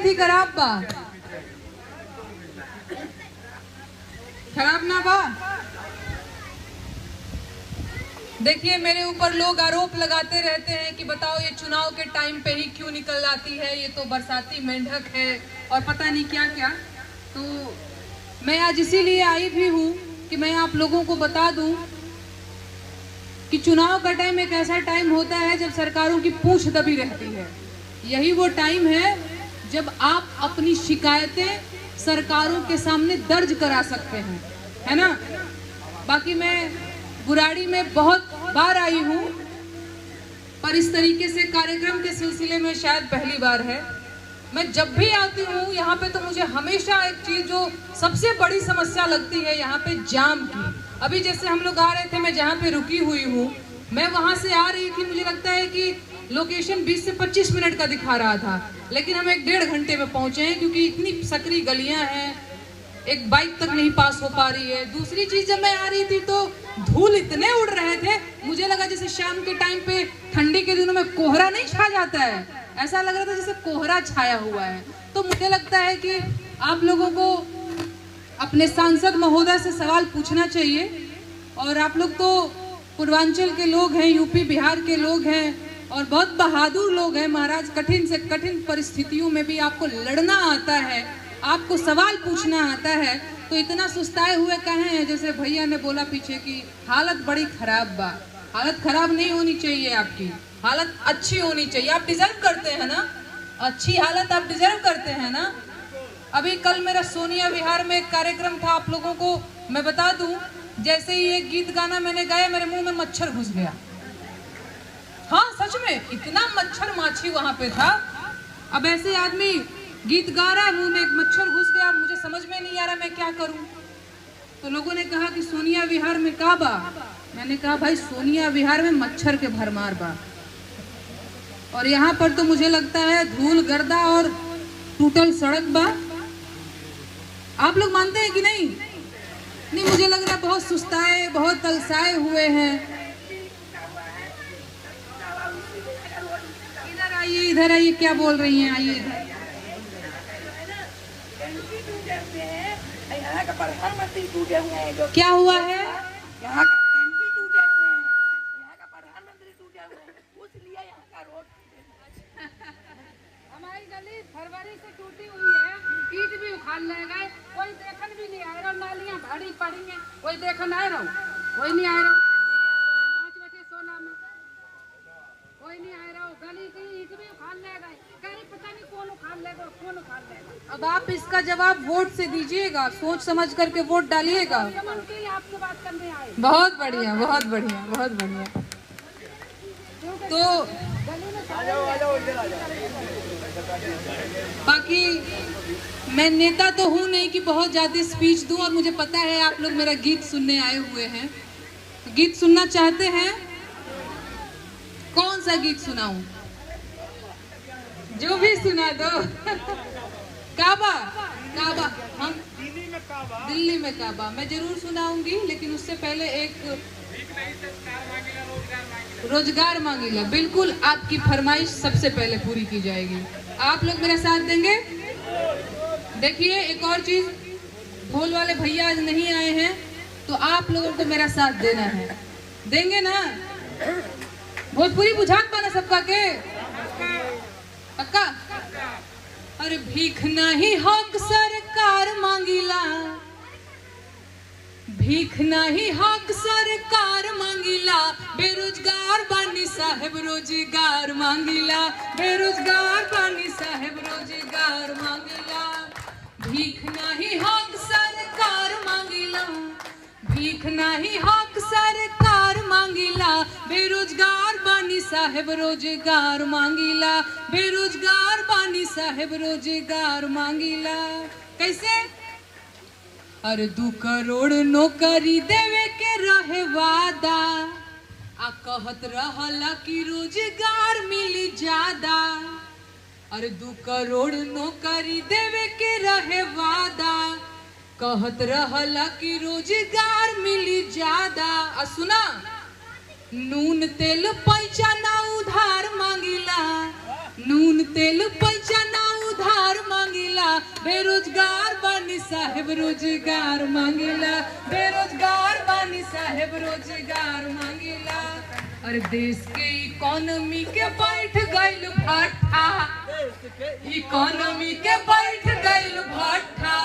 स्थिति खराब बा, खराब ना बा। देखिए मेरे ऊपर लोग आरोप लगाते रहते हैं कि बताओ ये चुनाव के टाइम पे ही क्यों निकल आती है, ये तो बरसाती मेंढक है और पता नहीं क्या क्या। तो मैं आज इसीलिए आई भी हूँ कि मैं आप लोगों को बता दूं कि चुनाव का टाइम एक ऐसा टाइम होता है जब सरकारों की पूंछ दबी रहती है। यही वो टाइम है जब आप अपनी शिकायतें सरकारों के सामने दर्ज करा सकते हैं, है ना। बाकी मैं बुराड़ी में बहुत बार आई हूँ, पर इस तरीके से कार्यक्रम के सिलसिले में शायद पहली बार है। मैं जब भी आती हूँ यहाँ पे तो मुझे हमेशा एक चीज जो सबसे बड़ी समस्या लगती है यहाँ पे जाम की। अभी जैसे हम लोग आ रहे थे, मैं जहाँ पे रुकी हुई हूँ, मैं वहां से आ रही थी, मुझे लगता है कि लोकेशन 20 से 25 मिनट का दिखा रहा था, लेकिन हम 1-1.5 घंटे में पहुंचे हैं क्योंकि इतनी सकरी गलियां हैं, एक बाइक तक नहीं पास हो पा रही है। दूसरी चीज, जब मैं आ रही थी तो धूल इतने उड़ रहे थे, मुझे लगा जैसे शाम के टाइम पे ठंडी के दिनों में कोहरा नहीं छा जाता है, ऐसा लग रहा था जैसे कोहरा छाया हुआ है। तो मुझे लगता है कि आप लोगों को अपने सांसद महोदय से सवाल पूछना चाहिए। और आप लोग तो पूर्वांचल के लोग हैं, यूपी बिहार के लोग हैं और बहुत बहादुर लोग हैं महाराज। कठिन से कठिन परिस्थितियों में भी आपको लड़ना आता है, आपको सवाल पूछना आता है, तो इतना सुस्ताए हुए कहे हैं। जैसे भैया ने बोला पीछे की हालत बड़ी खराब बा, हालत खराब नहीं होनी चाहिए, आपकी हालत अच्छी होनी चाहिए। आप डिजर्व करते हैं ना, अच्छी हालत आप डिजर्व करते हैं ना। अभी कल मेरा सोनिया विहार में एक कार्यक्रम था, आप लोगों को मैं बता दूं, जैसे ही एक गीत गाना मैंने गाया, मेरे मुंह में मच्छर घुस गया। हाँ सच में, इतना मच्छर माछी वहां पे था। अब ऐसे आदमी गीत गा रहा है, मुंह में एक मच्छर घुस गया, मुझे समझ में नहीं आ रहा मैं क्या करूं। तो लोगों ने कहा कि सोनिया विहार में का बा, मैंने कहा भाई सोनिया विहार में मच्छर के भरमार बा, और यहाँ पर तो मुझे लगता है धूल गर्दा और टूटल सड़क बा। आप लोग मानते हैं कि नहीं? नहीं, मुझे लग रहा है बहुत सुस्ताए, बहुत तलसाए हुए हैं। इधर आइए, इधर आइए, क्या बोल रही हैं, आइए इधर। यहाँ का प्रधानमंत्री टूटे हुए हैं, जो क्या हुआ है? यहाँ का एमपी टूटे हुए हैं, यहाँ का प्रधानमंत्री टूटे हुए हैं, इसलिए यहाँ का रोड। हमारी गली फरवरी से टूटी हुई है, ईट भी उखाड़ ले गए, कोई देखन भी नहीं आ रहा। नालियाँ भारी पड़ी हैं, कोई देखन आए रहो, कोई नहीं आए रहो। 5 बजे 16 में कोई नहीं आए रहो। गली की ईट भी उखाड़ ले गए, कहीं पता नहीं कौन उखाड़ लेगा, कौन उखाड़ लेगा। अब आप इसका जवाब वोट से दीजिएगा, सोच समझ करके वोट डालिएगा। आपसे बात करने आए। बहुत बढ़िया, बहुत बढ़िया, बहुत बढ़िया। तो बाकी मैं नेता तो हूँ नहीं कि बहुत ज्यादा स्पीच दूं, और मुझे पता है आप लोग मेरा गीत सुनने आए हुए हैं। तो गीत सुनना चाहते हैं? कौन सा गीत सुनाऊं? जो भी सुना दो। काबा, काबा, हम दिल्ली में काबा मैं जरूर सुनाऊंगी, लेकिन उससे पहले एक रोजगार मांगीला, बिल्कुल आपकी फरमाइश सबसे पहले पूरी की जाएगी। आप लोग मेरा साथ देंगे? देखिए एक और चीज, ढोल वाले भैया आज नहीं आए हैं, तो आप लोगों को मेरा साथ देना है, देंगे ना? भोजपुरी बुझात पाना सबका के पक्का? अरे भीख नहीं हक सरकार मांगीला, भीख नहीं हक सरकार मांगीला, बेरोजगार बानी साहेब रोजगार मांगीला, बेरोजगार बानी साहेब रोजगार मांगीला। भीख नहीं हक सरकार मांगीला, भीख नहीं हक सरकार मांगीला, बेरोजगार बानी साहेब रोजगार मांगीला, बेरोजगार बानी साहेब रोजगार मांगीला। कैसे? अरे 2 करोड़ नौकरी देवे के रहे वादा, आ कहत रहला कि रोजगार मिली ज्यादा। अरे 2 करोड़ नौकरी देवे के रहे वादा, कहत रहला कि रोजगार मिली ज्यादा। आ सुना, नून तेल पैसा ना उधार मांगीला, नून तेल पैसा ना उधार मांगीला, बेरोजगार बानी साहेब रोजगार मांगेला, बेरोजगार बानी साहेब रोजगार मांगेला। अरे देश के इकोनॉमी के बैठ गइल भट्ठा, इकोनॉमी के बैठ गइल भट्ठा।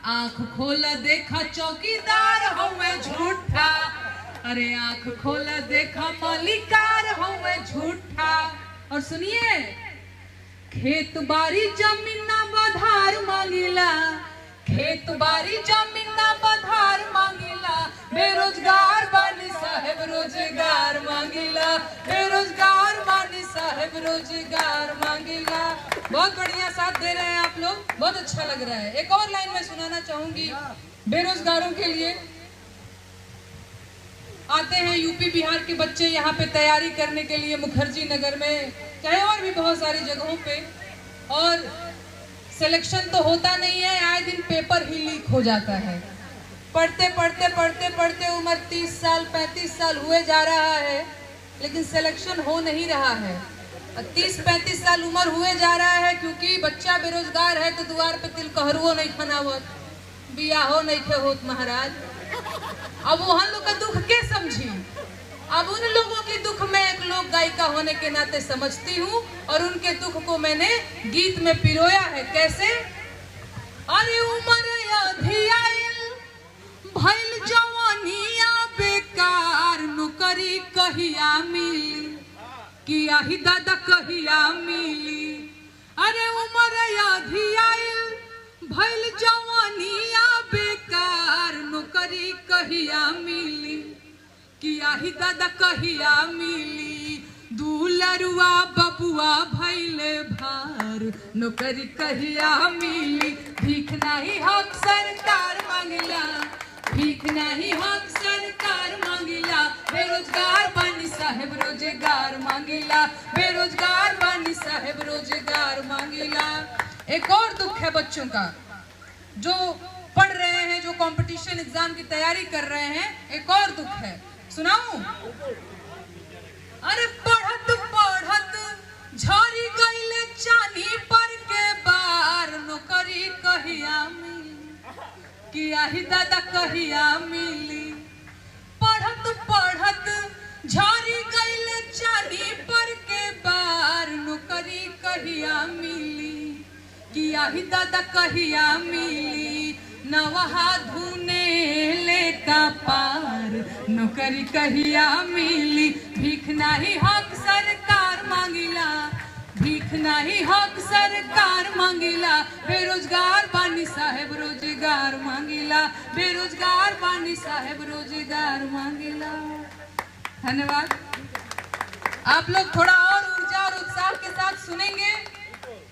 आँख खोला देखा चौकीदार हमें झूठा, अरे आँख खोला देखा मालिकार हमें झूठा। और सुनिए, खेत बाड़ी जमीन ना बधार मांगिला, खेत बाड़ी जमीन ना बधार मांगिला। बेरोजगार बानी साहेब रोजगार मांगिला, बेरोजगार बानी साहेब रोजगार मांगिला। बहुत बढ़िया साथ दे रहे हैं आप लोग, बहुत अच्छा लग रहा है। एक और लाइन में सुनाना चाहूंगी बेरोजगारों के लिए। आते हैं यूपी बिहार के बच्चे यहाँ पे तैयारी करने के लिए मुखर्जी नगर में, चाहे और भी बहुत सारी जगहों पे, और सिलेक्शन तो होता नहीं है, आए दिन पेपर ही लीक हो जाता है। पढ़ते पढ़ते पढ़ते पढ़ते उम्र 30 साल 35 साल हुए जा रहा है, लेकिन सिलेक्शन हो नहीं रहा है। 30-35 साल उम्र हुए जा रहा है क्योंकि बच्चा बेरोजगार है तो द्वार पे तिलकहरुओ नहीं खनावत, बियाहो नहीं खे होत महाराज। अब वहाँ लोग का दुख के समझी। अब उन लोगों के दुख में एक लोक गायिका होने के नाते समझती हूँ, और उनके दुख को मैंने गीत में पिरोया है। कैसे? अरे उम्र आधी आइल भइल जवानिया बेकार, नौकरी कहिया मिली कि आही दादा कहिया मिली। अरे उम्र आधी आइल भइल जवानिया बेकार, नौकरी कहिया मिली कि आही दादा कहिया मिली। दूलरुआ बबुआ भइले भार, नौकरी कहिया मिली। भीख नहीं हक सरकार मांगिला, भीख नहीं हक सरकार मांगिला। बेरोजगार बानी साहेब रोजगार मांगिला, बेरोजगार बानी साहेब रोजगार मांगिला। एक और दुख है बच्चों का जो पढ़ रहे हैं, जो कंपटीशन एग्जाम की तैयारी कर रहे हैं। एक और दुख है, सुनाऊं? अरे पढ़त पढ़त झरी गइले चानी पर के बार, नौकरी कहिया मिली कि आही दादा कहिया मिली। पढ़त पढ़त झरी गइले चानी पर के बार, नौकरी कहिया मिली कि आही दादा कहिया मिली। नवहा धुने ले का पार, नौकरी कहिया मिली। भीख नहीं हक सरकार मांगिला, भीख नहीं हक सरकार मांगिला। बेरोजगार बानी साहेब रोजगार मांगिला, बेरोजगार बानी साहेब रोजगार मांगिला। धन्यवाद। आप लोग थोड़ा और ऊर्जा और उत्साह के साथ सुनेंगे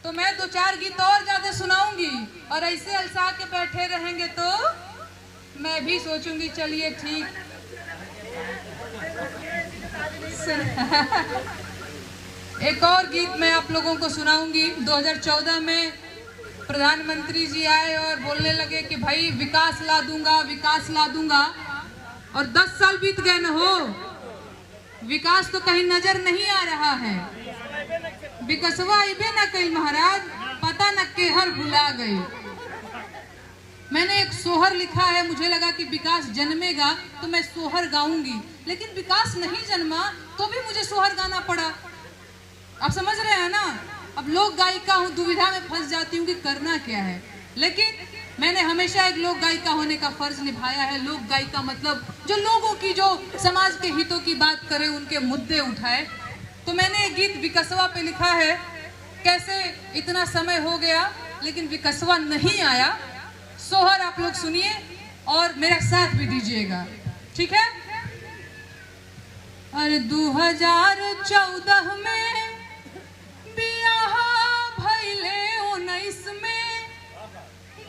तो मैं 2-4 गीत और ज्यादा सुनाऊंगी, और ऐसे अलसा के बैठे रहेंगे तो मैं भी सोचूंगी चलिए ठीक। एक और गीत मैं आप लोगों को सुनाऊंगी। 2014 में प्रधानमंत्री जी आए और बोलने लगे कि भाई विकास ला दूंगा, विकास ला दूंगा, और 10 साल बीत गए न हो, विकास तो कहीं नजर नहीं आ रहा है। विकसवा आइबे न कई महाराज, पता न के हर भुला गई। मैंने एक सोहर लिखा है, मुझे लगा कि विकास जन्मेगा तो मैं सोहर गाऊंगी, लेकिन विकास नहीं जन्मा तो भी मुझे सोहर गाना पड़ा। आप समझ रहे हैं ना? अब लोक गायिका हूँ, दुविधा में फंस जाती हूँ कि करना क्या है, लेकिन मैंने हमेशा एक लोक गायिका होने का फर्ज निभाया है। लोक गायिका मतलब जो लोगों की, जो समाज के हितों की बात करे, उनके मुद्दे उठाए। तो मैंने एक गीत विकसवा पे लिखा है। कैसे इतना समय हो गया लेकिन विकसवा नहीं आया। सोहर आप लोग सुनिए और मेरा साथ भी दीजिएगा, ठीक है? अरे 2014 में बियाह भइले 19 में,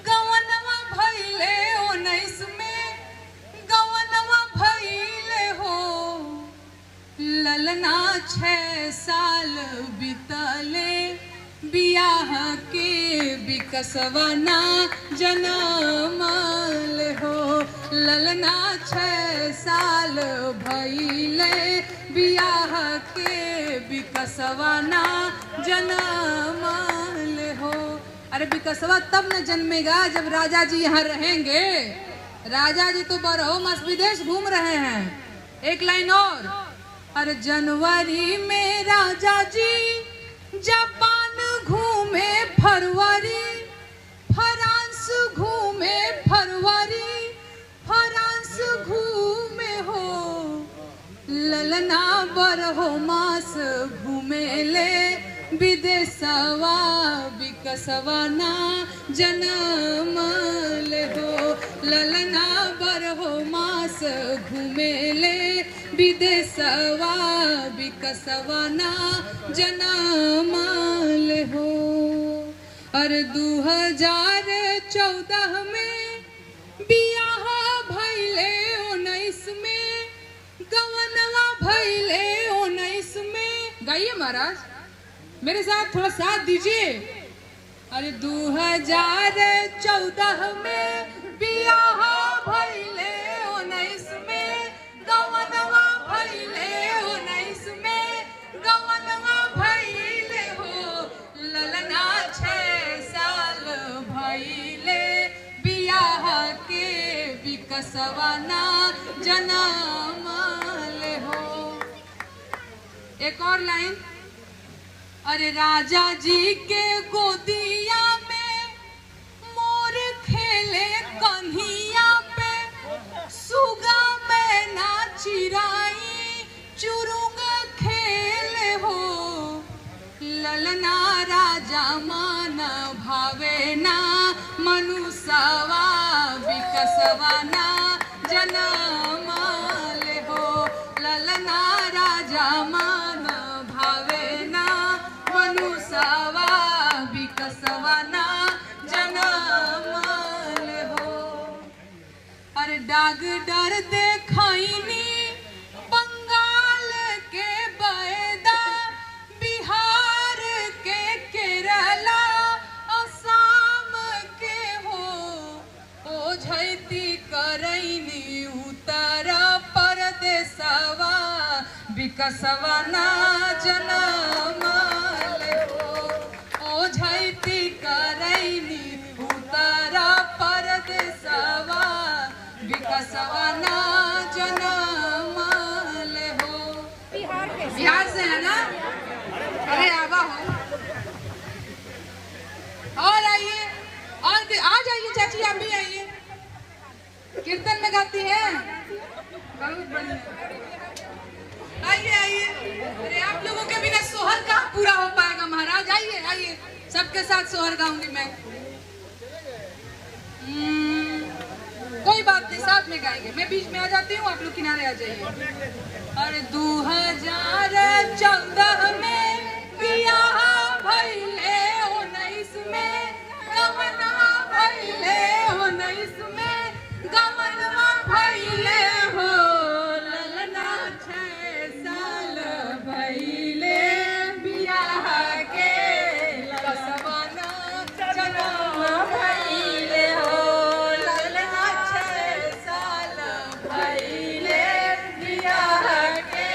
गवनवा भइले 19 में, गवनवा भइले हो। ललना 6 साल बीतले, बियाह के विकसवा ना जनमल हो। ललना 6 साल भइले, बियाह के विकसवा ना जनमल हो। अरे विकसवा तब न जन्मेगा जब राजा जी यहाँ रहेंगे। राजा जी तो बरहो मास विदेश घूम रहे हैं। एक लाइन और, अरे जनवरी में राजा जी जापान घूमे, फरवरी फ्रांस घूमे, फरवरी फ्रांस घूमे हो, ललना बरहो मास घूमे ले विदेशवा, विकसवा ना जन्म ले हो, ललना बरहो मास घूमे ले विदेशवा, विकसवा ना जन्म ले हो। अरे 2014 में बियाह भइले, 19 में गवनवा भइले, 19 में। गाइए महाराज, मेरे साथ थोड़ा साथ दीजिए। अरे 2014 में बियाह भइले, 19 में गवनवा भइले, 19 में गवनवा भइले हो, ललना 6 साल भइले बियाह के, विकसवा ना जन्म ले हो। एक और लाइन, अरे राजा जी के गोदिया में मोर खेले कन्हिया पे, सुगा में ना चिराई चुरुंग खेले हो, ललना राजा मन भावे ना मनुष्यवा, विकसवा ना जन्म ले हो, ललना राजा मन भावे ना मनुष्यवा, विकसवा ना जन्म ले हो। अरे डॉक्टर देखाइनी बंगाल के बैदा, बिहार के केरला, असम के हो, ओझैती करैनी उत्तर प्रदेशवा, विकसवा ना जन्म ले हो, ओझैती करैनी उत्तर प्रदेशवा, विकसवा ना जन्म ले हो। बिहार से है ना? अरे आवा हो। और आइए, और आ जाइए चाची, आप भी आइए। कीर्तन में गाती हैं, बहुत बढ़िया। आइए आइए। अरे आप लोगों के बिना सोहर कहाँ पूरा हो पाएगा महाराज। आइए आइए, सबके साथ सोहर गाऊंगी मैं। कोई बात नहीं, साथ में गाएंगे। मैं बीच में आ जाती हूँ, आप लोग किनारे आ जाइए। अरे 2014 में बियाह भइले, 19 में गवनवा भइले, 19 में गवनवा भइले हो, ललना 6 साल भइले बियाह के, विकसवा ना जन्म भइले हो, ललना 6 साल भइले बियाह के,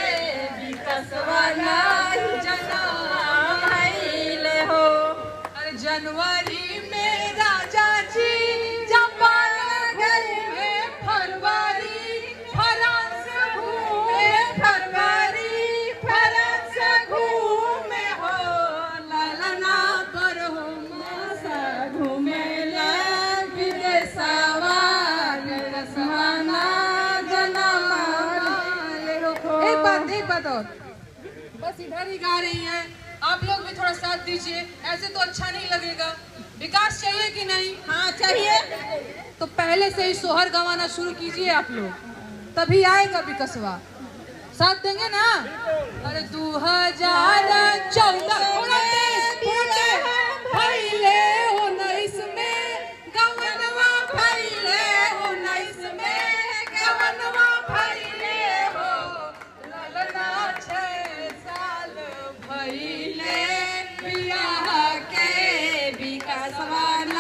विकसवा ना जन्म भइले हो। अरे जनवरी में राजा जी जापान गए, फरवरी फ्रांस घूमे, फरवरी फ्रांस घूमे हो, ललना बरहो मास घूमे ले विदेशवा, विकसवा ना जन्म ले हो। एक बात और, बस इधर ही गा रही हैं, आप लोग भी थोड़ा साथ दीजिए। ऐसे तो अच्छा नहीं लगेगा। विकास चाहिए कि नहीं? हाँ चाहिए। तो पहले से ही सोहर गवाना शुरू कीजिए आप लोग, तभी आएगा विकसवा। साथ देंगे ना? अरे 2014 भइले, 19 में गवनवा भइले, 19 में गवनवा भइले हो, ललना 6 साल भइले बियाह के, विकसवा ना